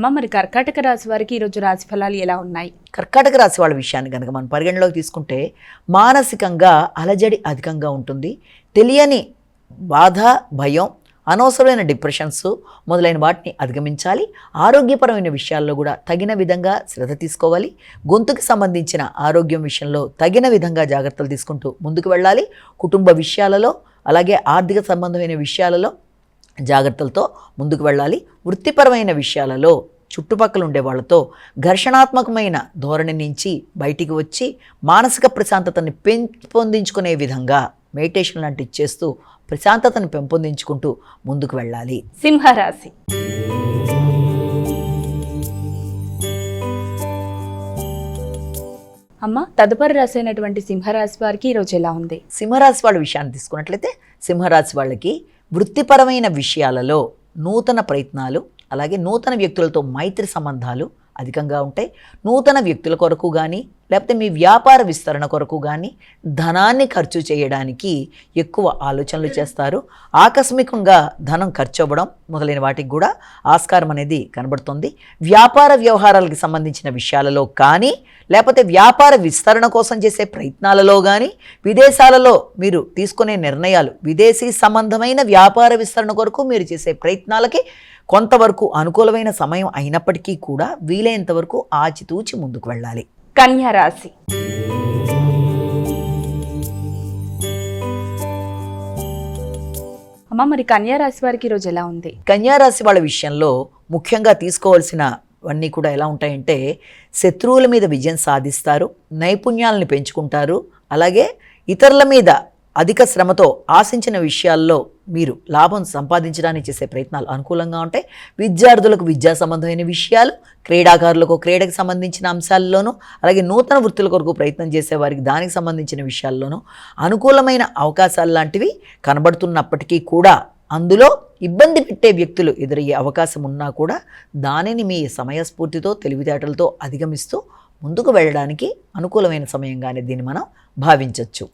అమ్మ, మరి కర్కాటక రాశి వారికి ఈరోజు రాశి ఫలాలు ఎలా ఉన్నాయి? కర్కాటక రాశి వాళ్ళ విషయాన్ని కనుక మనం పరిగణలోకి తీసుకుంటే మానసికంగా అలజడి అధికంగా ఉంటుంది. తెలియని బాధ, భయం, అనవసరమైన డిప్రెషన్స్ మొదలైన వాటిని అధిగమించాలి. ఆరోగ్యపరమైన విషయాల్లో కూడా తగిన విధంగా శ్రద్ధ తీసుకోవాలి. గొంతుకు సంబంధించిన ఆరోగ్యం విషయంలో తగిన విధంగా జాగ్రత్తలు తీసుకుంటూ ముందుకు వెళ్ళాలి. కుటుంబ విషయాలలో అలాగే ఆర్థిక సంబంధమైన విషయాలలో జాగ్రత్తలతో ముందుకు వెళ్ళాలి. వృత్తిపరమైన విషయాలలో చుట్టుపక్కల ఉండే వాళ్ళతో ఘర్షణాత్మకమైన ధోరణి నుంచి బయటికి వచ్చి మానసిక ప్రశాంతతని పెంపొందించుకునే విధంగా మెడిటేషన్ లాంటివి చేస్తూ ప్రశాంతతను పెంపొందించుకుంటూ ముందుకు వెళ్ళాలి. సింహరాశి. అమ్మ, తదుపరి రాశి అయినటువంటి సింహరాశి వారికి ఈరోజు ఎలా ఉంది? సింహరాశి వాళ్ళ విషయాన్ని తీసుకున్నట్లయితే సింహరాశి వాళ్ళకి వృత్తిపరమైన విషయాలలో నూతన ప్రయత్నాలు అలాగే నూతన వ్యక్తులతో మైత్రి సంబంధాలు అధికంగా ఉంటాయి. నూతన వ్యక్తుల కొరకు కానీ లేకపోతే మీ వ్యాపార విస్తరణ కొరకు కానీ ధనాన్ని ఖర్చు చేయడానికి ఎక్కువ ఆలోచనలు చేస్తారు. ఆకస్మికంగా ధనం ఖర్చు అవ్వడం మొదలైన వాటికి కూడా ఆస్కారం అనేది కనబడుతుంది. వ్యాపార వ్యవహారాలకు సంబంధించిన విషయాలలో కానీ లేకపోతే వ్యాపార విస్తరణ కోసం చేసే ప్రయత్నాలలో కానీ విదేశాలలో మీరు తీసుకునే నిర్ణయాలు విదేశీ సంబంధమైన వ్యాపార విస్తరణ కొరకు మీరు చేసే ప్రయత్నాలకి కొంతవరకు అనుకూలమైన సమయం అయినప్పటికీ కూడా వీలైనంత వరకు ఆచితూచి ముందుకు వెళ్ళాలి. కన్యా రాశి. అమ్మ, మరి కన్యా రాశి వారికి ఈరోజు ఎలా ఉంది? కన్యా రాశి వాళ్ళ విషయంలో ముఖ్యంగా తీసుకోవాల్సినవన్నీ కూడా ఎలా ఉంటాయంటే శత్రువుల మీద విజయం సాధిస్తారు, నైపుణ్యాలను పెంచుకుంటారు, అలాగే ఇతరుల మీద అధిక శ్రమతో ఆశించిన విషయాల్లో మీరు లాభం సంపాదించడానికి చేసే ప్రయత్నాలు అనుకూలంగా ఉంటాయి. విద్యార్థులకు విద్యా సంబంధమైన విషయాలు, క్రీడాకారులకు క్రీడకు సంబంధించిన అంశాల్లోనూ అలాగే నూతన వృత్తుల కొరకు ప్రయత్నం చేసేవారికి దానికి సంబంధించిన విషయాల్లోనూ అనుకూలమైన అవకాశాలు లాంటివి కనబడుతున్నప్పటికీ కూడా అందులో ఇబ్బంది పెట్టే వ్యక్తులు ఎదురయ్యే అవకాశం ఉన్నా కూడా దానిని మీ సమయస్ఫూర్తితో తెలివితేటలతో అధిగమిస్తూ ముందుకు వెళ్ళడానికి అనుకూలమైన సమయంగానే దీన్ని మనం భావించవచ్చు.